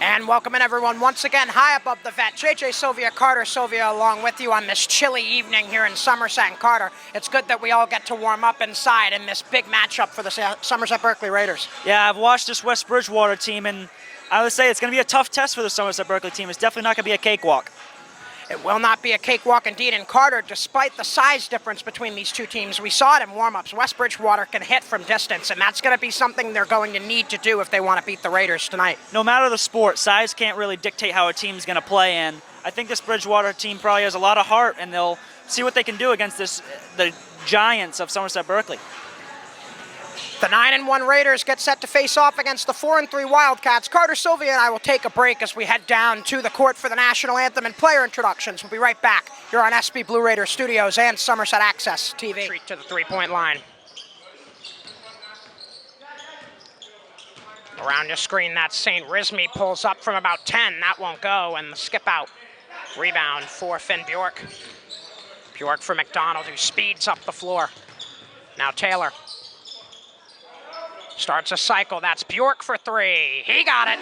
And welcome in everyone once again high above the vet. JJ Sylvia, Carter Sylvia along with you on this chilly evening here in Somerset and Carter. It's good that we all get to warm up inside in this big matchup for the Somerset-Berkley Raiders. Yeah, I've watched this West Bridgewater team, and I would say it's going to be a tough test for the Somerset-Berkley team. It's definitely not going to be a cakewalk. It will not be a cakewalk indeed. In Carter, despite the size difference between these two teams, we saw it in warm-ups. West Bridgewater can hit from distance, and that's going to be something they're going to need to do if they want to beat the Raiders tonight. No matter the sport, size can't really dictate how a team's going to play, and I think this Bridgewater team probably has a lot of heart, and they'll see what they can do against the giants of Somerset-Berkley. The 9-1 Raiders get set to face off against the 4-3 Wildcats. Carter Sylvia and I will take a break as we head down to the court for the national anthem and player introductions. We'll be right back here on SB Blue Raider Studios and Somerset Access TV. Treat to the three-point line. Around your screen, that St. Rizmi pulls up from about 10. That won't go, and the skip out. Rebound for Finn Bjork. Bjork for McDonald, who speeds up the floor. Now Taylor. Starts a cycle. That's Bjork for three. He got it.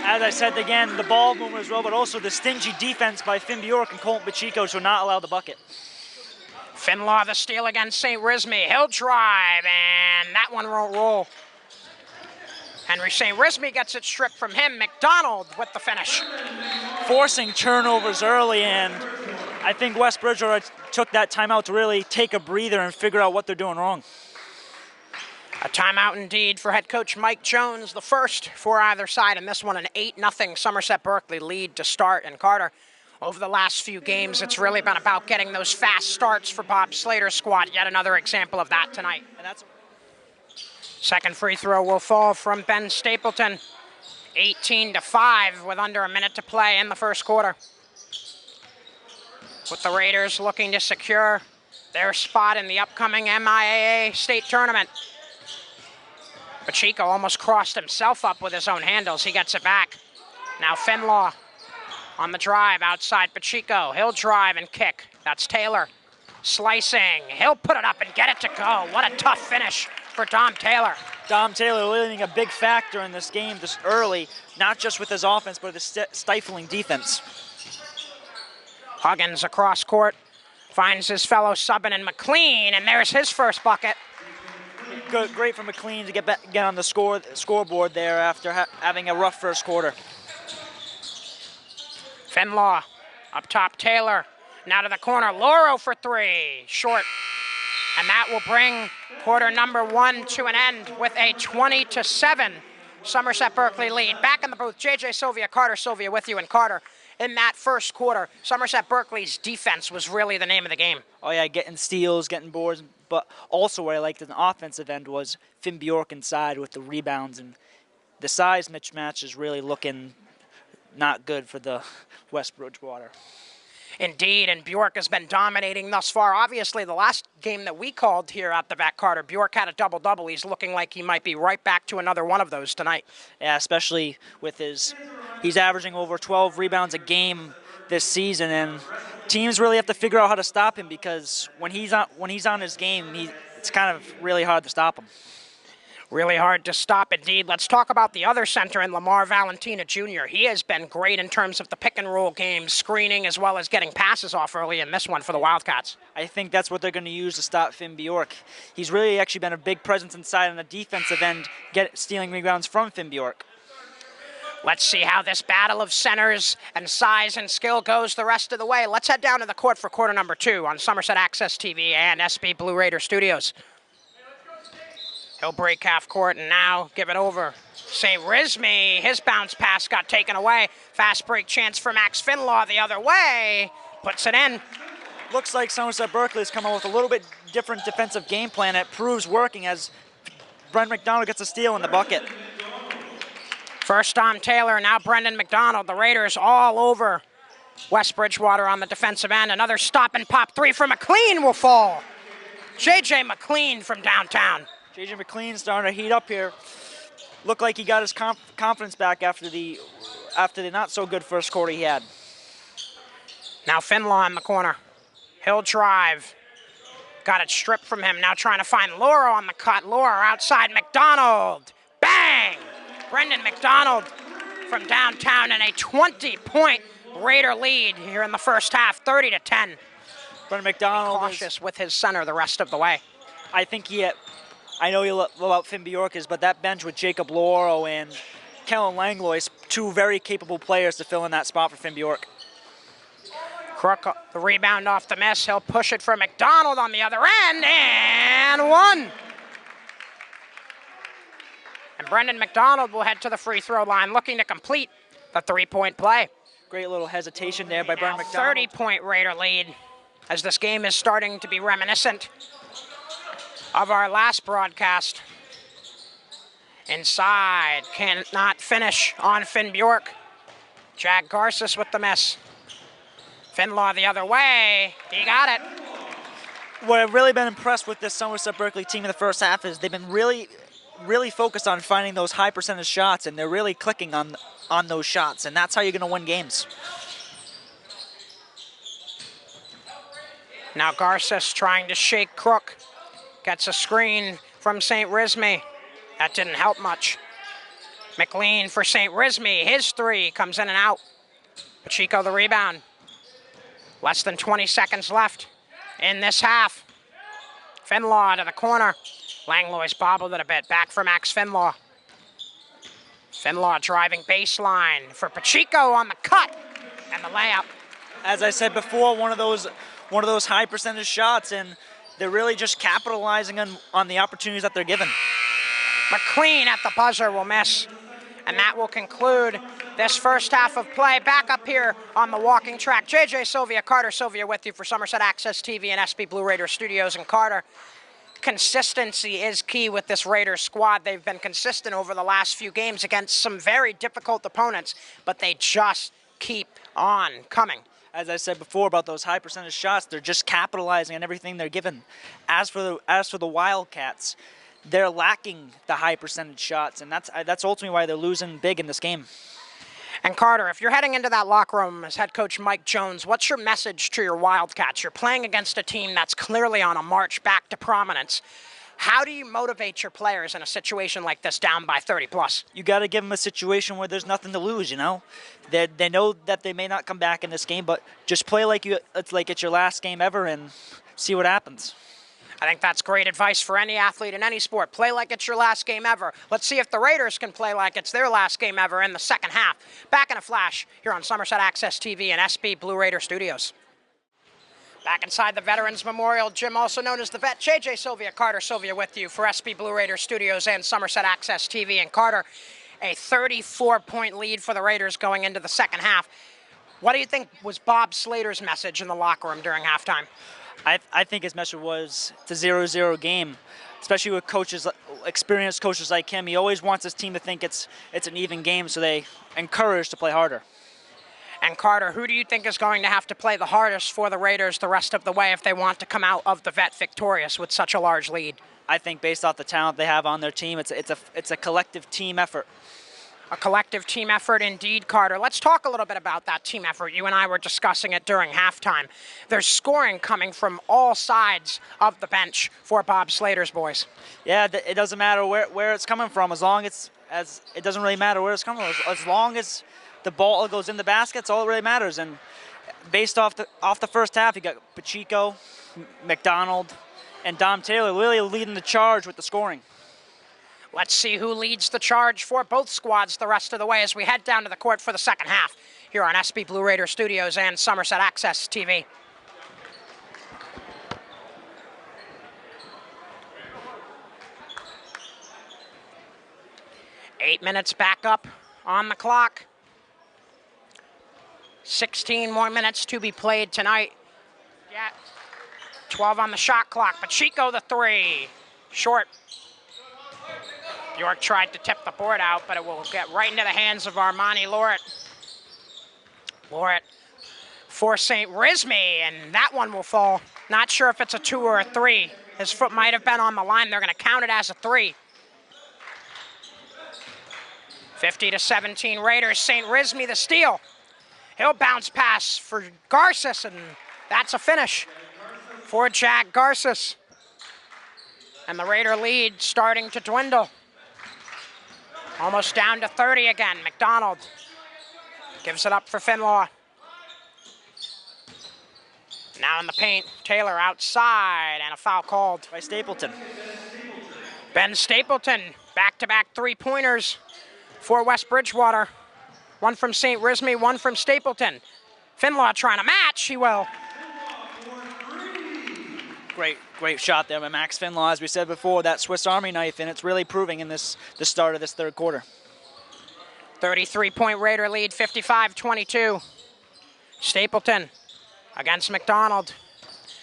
As I said again, the ball movement as well, but also the stingy defense by Finn Bjork and Colton Pacheco to not allow the bucket. Finlaw the steal against St. Rizmi. He'll drive, and that one won't roll. Henry St. Rizmi gets it stripped from him. McDonald with the finish. Forcing turnovers early, and I think West Bridgewater took that timeout to really take a breather and figure out what they're doing wrong. A timeout indeed for head coach Mike Jones, the first for either side, and this one an 8-0 Somerset-Berkley lead to start. And Carter, over the last few games, it's really been about getting those fast starts for Bob Slater's squad. Yet another example of that tonight. And that's second free throw will fall from Ben Stapleton. 18-5 with under a minute to play in the first quarter. With the Raiders looking to secure their spot in the upcoming MIAA state tournament. Pacheco almost crossed himself up with his own handles. He gets it back. Now Finlaw on the drive outside Pacheco. He'll drive and kick. That's Taylor. Slicing. He'll put it up and get it to go. What a tough finish for Dom Taylor. Dom Taylor really being a big factor in this game this early, not just with his offense, but his stifling defense. Huggins across court. Finds his fellow subbing in McLean, and there's his first bucket. Great for McLean to get on the scoreboard there after having a rough first quarter. Finlaw up top, Taylor. Now to the corner, Loro for three. Short. And that will bring quarter number one to an end with a 20-7 Somerset-Berkley lead. Back in the booth, JJ Sylvia, Carter Sylvia with you. And Carter, in that first quarter, Somerset-Berkley's defense was really the name of the game. Oh yeah, getting steals, getting boards, but also what I liked in the offensive end was Finn Bjork inside with the rebounds, and the size mismatch is really looking not good for the West Bridgewater. Indeed, and Bjork has been dominating thus far. Obviously, the last game that we called here at the vet, Carter, Bjork had a double-double. He's looking like he might be right back to another one of those tonight. Yeah, especially with he's averaging over 12 rebounds a game this season, and teams really have to figure out how to stop him, because when he's on his game, it's kind of really hard to stop him. Really hard to stop indeed. Let's talk about the other center in Lamar Valentina Jr. He has been great in terms of the pick and roll game, screening, as well as getting passes off early in this one for the Wildcats. I think that's what they're going to use to stop Finn Bjork. He's really actually been a big presence inside on the defensive end, stealing rebounds from Finn Bjork. Let's see how this battle of centers and size and skill goes the rest of the way. Let's head down to the court for quarter number two on Somerset Access TV and SB Blue Raider Studios. He'll break half court and now give it over. St. Rizmi, his bounce pass got taken away. Fast break chance for Max Finlaw the other way. Puts it in. Looks like Somerset-Berkley has come up with a little bit different defensive game plan. It proves working as Brent McDonald gets a steal in the bucket. First Dom Taylor, now Brendan McDonald. The Raiders all over West Bridgewater on the defensive end. Another stop and pop three from McLean will fall. J.J. McLean from downtown. J.J. McLean starting to heat up here. Looked like he got his confidence back after the not so good first quarter he had. Now Finlaw in the corner. He'll drive. Got it stripped from him. Now trying to find Laura on the cut. Laura outside McDonald. Bang! Brendan McDonald from downtown and a 20-point Raider lead here in the first half, 30-10. Brendan McDonald Cautious with his center the rest of the way. I think I know you love about Finn Bjorkes, but that bench with Jacob Loro and Kellen Langlois, two very capable players to fill in that spot for Finn Bjork. Crook, the rebound off the miss. He'll push it for McDonald on the other end, and one. And Brendan McDonald will head to the free throw line looking to complete the three-point play. Great little hesitation there by Brendan McDonald. 30-point Raider lead as this game is starting to be reminiscent of our last broadcast. Inside, cannot finish on Finn Bjork. Jack Garces with the miss. Finlaw the other way, he got it. What I've really been impressed with this Somerset-Berkley team in the first half is they've been really focused on finding those high percentage shots, and they're really clicking on those shots, and that's how you're going to win games. Now Garces trying to shake Crook. Gets a screen from St. Rizmi. That didn't help much. McLean for St. Rizmi. His three comes in and out. Pacheco the rebound. Less than 20 seconds left in this half. Finlaw to the corner. Langlois bobbled it a bit. Back for Max Finlaw. Finlaw driving baseline for Pacheco on the cut and the layup. As I said before, one of those high percentage shots, and they're really just capitalizing on the opportunities that they're given. McLean at the buzzer will miss. And that will conclude this first half of play. Back up here on the walking track, JJ Sylvia, Carter Sylvia with you for Somerset Access TV and SB Blue Raider Studios. And Carter, consistency is key with this Raiders squad. They've been consistent over the last few games against some very difficult opponents, but they just keep on coming. As I said before about those high percentage shots, they're just capitalizing on everything they're given. As for the Wildcats, they're lacking the high percentage shots, and that's ultimately why they're losing big in this game. And Carter, if you're heading into that locker room as head coach Mike Jones, what's your message to your Wildcats? You're playing against a team that's clearly on a march back to prominence. How do you motivate your players in a situation like this, down by 30 plus? You got to give them a situation where there's nothing to lose, you know? They know that they may not come back in this game, but just play like it's your last game ever and see what happens. I think that's great advice for any athlete in any sport. Play like it's your last game ever. Let's see if the Raiders can play like it's their last game ever in the second half. Back in a flash here on Somerset Access TV and SB Blue Raider Studios. Back inside the Veterans Memorial Gym, also known as the Vet, JJ Sylvia, Carter Sylvia with you for SB Blue Raider Studios and Somerset Access TV. And Carter, a 34-point lead for the Raiders going into the second half. What do you think was Bob Slater's message in the locker room during halftime? I think his message was it's a 0-0 game, especially with coaches, experienced coaches like him. He always wants his team to think it's an even game, so they encourage to play harder. And Carter, who do you think is going to have to play the hardest for the Raiders the rest of the way if they want to come out of the Vet victorious with such a large lead? I think based off the talent they have on their team, it's a collective team effort. A collective team effort indeed, Carter. Let's talk a little bit about that team effort. You and I were discussing it during halftime. There's scoring coming from all sides of the bench for Bob Slater's boys. Yeah, it doesn't matter where it's coming from, as it doesn't really matter where it's coming from. As long as the ball goes in the basket, that's all that really matters. And based off the first half, you got Pacheco, McDonald, and Dom Taylor really leading the charge with the scoring. Let's see who leads the charge for both squads the rest of the way as we head down to the court for the second half here on SB Blue Raider Studios and Somerset Access TV. Eight minutes back up on the clock. 16 more minutes to be played tonight. Yeah, 12 on the shot clock. Pacheco the three, short. Bjork tried to tip the board out, but it will get right into the hands of Armani Lauret. Lauret for St. Rizmi, and that one will fall. Not sure if it's a 2 or a 3. His foot might have been on the line. They're going to count it as a 3. 50-17 Raiders. St. Rizmi the steal. He'll bounce pass for Garces, and that's a finish for Jack Garces. And the Raider lead starting to dwindle. Almost down to 30 again. McDonald gives it up for Finlaw. Now in the paint, Taylor outside, and a foul called by Stapleton. Ben Stapleton, back-to-back three-pointers for West Bridgewater. One from St. Rismy, one from Stapleton. Finlaw trying to match, he will. Great shot there by Max Finlaw. As we said before, that Swiss Army knife, and it's really proving in the start of this third quarter. 33-point Raider lead, 55-22. Stapleton against McDonald.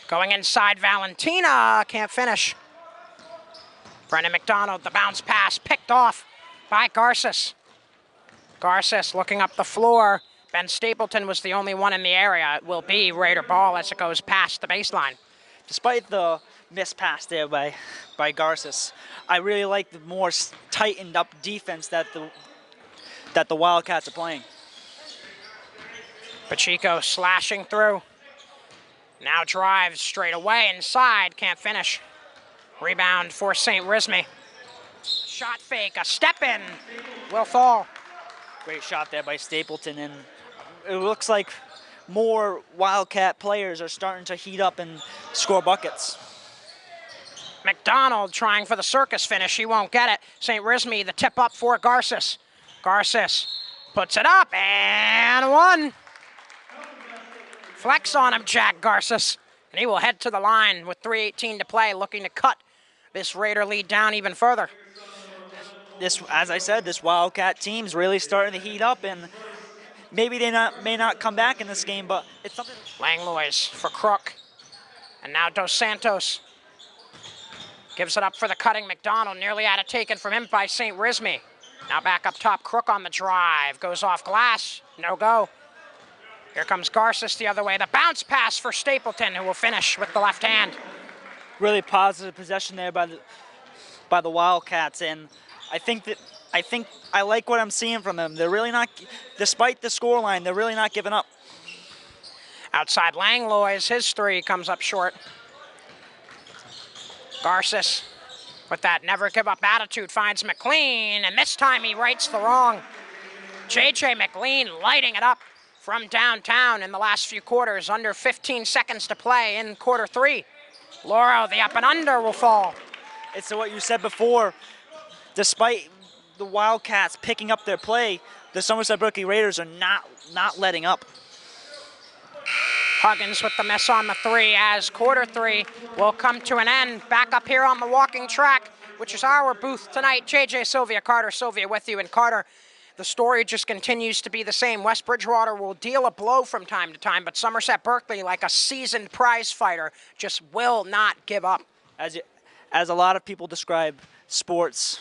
Going inside, Valentina can't finish. Brendan McDonald, the bounce pass picked off by Garces. Garces looking up the floor. Ben Stapleton was the only one in the area. It will be Raider ball as it goes past the baseline. Despite the missed pass there by Garces, I really like the more tightened up defense that the Wildcats are playing. Pacheco slashing through. Now drives straight away inside, can't finish. Rebound for St. Rismy. Shot fake, a step in, will fall. Great shot there by Stapleton, and it looks like more Wildcat players are starting to heat up and score buckets. McDonald trying for the circus finish, he won't get it. St. Rismy, the tip up for Garces. Garces puts it up, and one. Flex on him, Jack Garces. And he will head to the line with 3:18 to play, looking to cut this Raider lead down even further. This, as I said, this Wildcat team's really starting to heat up, and maybe they may not come back in this game, but it's something. Langlois for Crook. And now Dos Santos gives it up for the cutting McDonald, nearly had it taken from him by St. Rismy. Now back up top, Crook on the drive, goes off glass, no go. Here comes Garces the other way. The bounce pass for Stapleton, who will finish with the left hand. Really positive possession there by the Wildcats, and I think I like what I'm seeing from them. They're really not, despite the scoreline, they're really not giving up. Outside Langlois, his three comes up short. Garces, with that never give up attitude, finds McLean, and this time he rights the wrong. J.J. McLean lighting it up from downtown in the last few quarters, under 15 seconds to play in quarter three. Lauro, the up and under will fall. It's what you said before. Despite the Wildcats picking up their play, the Somerset-Berkley Raiders are not letting up. Huggins with the miss on the three as quarter three will come to an end. Back up here on the walking track, which is our booth tonight. JJ Sylvia, Carter Sylvia with you. And Carter, the story just continues to be the same. West Bridgewater will deal a blow from time to time, but Somerset-Berkley, like a seasoned prize fighter, just will not give up. As a lot of people describe sports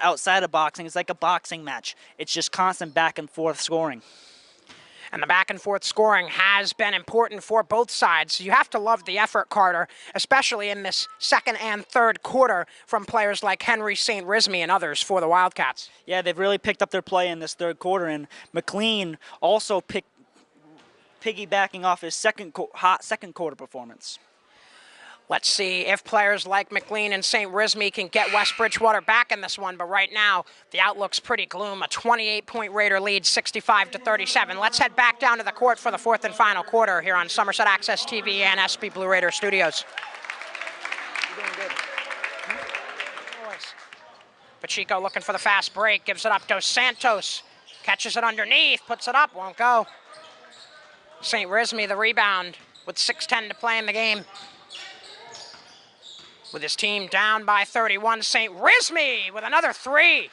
outside of boxing, it's like a boxing match. It's just constant back and forth scoring. And the back and forth scoring has been important for both sides. You have to love the effort, Carter, especially in this second and third quarter from players like Henry St. Rismy and others for the Wildcats. Yeah, they've really picked up their play in this third quarter, and McLean also piggybacking off his hot second quarter performance. Let's see if players like McLean and St. Rismy can get West Bridgewater back in this one, but right now the outlook's pretty gloom. A 28-point Raider lead, 65-37. Let's head back down to the court for the fourth and final quarter here on Somerset Access TV and SB Blue Raider Studios. You're doing good. Pacheco looking for the fast break, gives it up. Dos Santos catches it underneath, puts it up, won't go. St. Rismy the rebound with 6:10 to play in the game. With his team down by 31, St. Rismy with another three.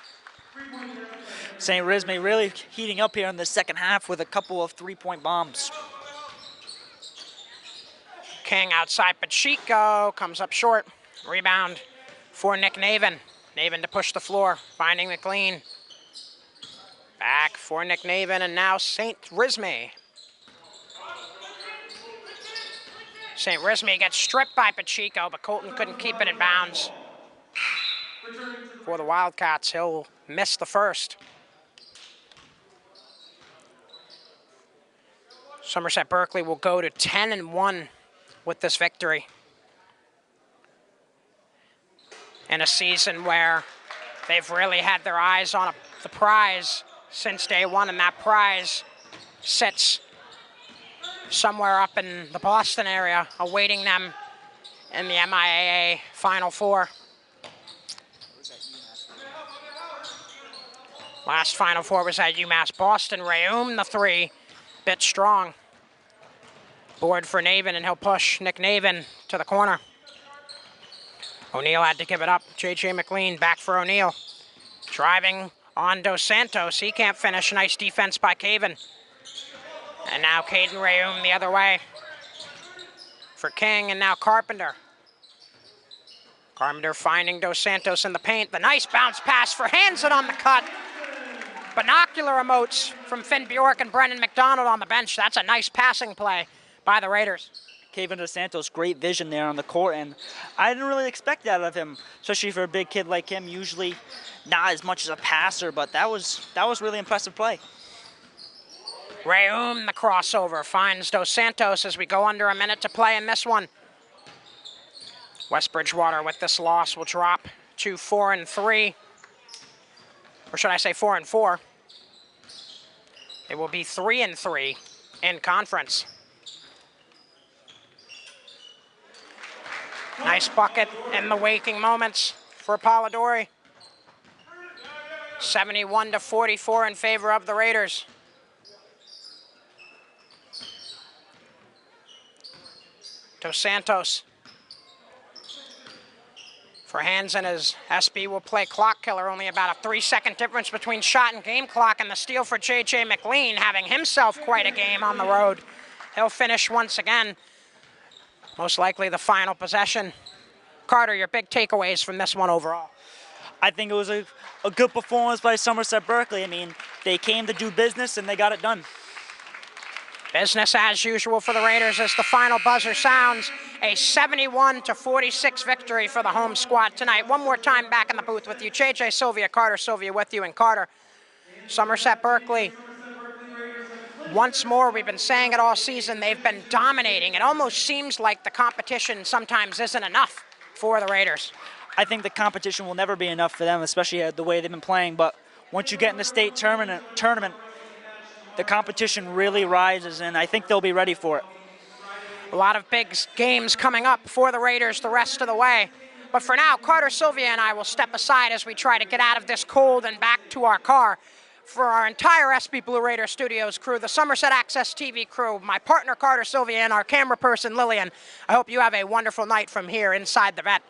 St. Rismy really heating up here in the second half with a couple of three-point bombs. King outside Pacheco, comes up short. Rebound for Nick Navin. Navin to push the floor, finding McLean. Back for Nick Navin, and now St. Rismy. St. Rismy gets stripped by Pacheco, but Colton couldn't keep it in bounds. For the Wildcats, he'll miss the first. Somerset-Berkley will go to 10-1 with this victory. In a season where They've really had their eyes on the prize since day one, and that prize sits somewhere up in the Boston area, awaiting them in the MIAA Final Four. Last Final Four was at UMass Boston. Reum, the three, bit strong. Board for Navin, and he'll push Nick Navin to the corner. O'Neal had to give it up. J.J. McLean back for O'Neal. Driving on Dos Santos. He can't finish. Nice defense by Caven. And now Caden Reum the other way for King, and now Carpenter. Carpenter finding Dos Santos in the paint. The nice bounce pass for Hansen on the cut. Binocular emotes from Finn Bjork and Brendan McDonald on the bench. That's a nice passing play by the Raiders. Caven Dos Santos, great vision there on the court, and I didn't really expect that of him, especially for a big kid like him. Usually not as much as a passer, but that was really impressive play. Reum, the crossover, finds Dos Santos as we go under a minute to play in this one. West Bridgewater with this loss will drop to 4-3. Or should I say 4-4. It will be 3-3 in conference. Nice bucket in the waking moments for Polidori. 71-44 in favor of the Raiders. Dos Santos for Hansen as SB will play clock killer. Only about a 3-second difference between shot and game clock, and the steal for J.J. McLean, having himself quite a game on the road. He'll finish once again. Most likely the final possession. Carter, your big takeaways from this one overall? I think it was a good performance by Somerset-Berkley. I mean, they came to do business and they got it done. Business as usual for the Raiders as the final buzzer sounds. A 71-46 victory for the home squad tonight. One more time back in the booth with you. JJ Sylvia, Carter Sylvia with you. And Carter, Somerset-Berkley, once more, we've been saying it all season, they've been dominating. It almost seems like the competition sometimes isn't enough for the Raiders. I think the competition will never be enough for them, especially the way they've been playing. But once you get in the state tournament, the competition really rises, and I think they'll be ready for it. A lot of big games coming up for the Raiders the rest of the way. But for now, Carter Sylvia and I will step aside as we try to get out of this cold and back to our car. For our entire SB Blue Raider Studios crew, the Somerset Access TV crew, my partner Carter Sylvia, and our camera person Lillian, I hope you have a wonderful night from here inside the vet.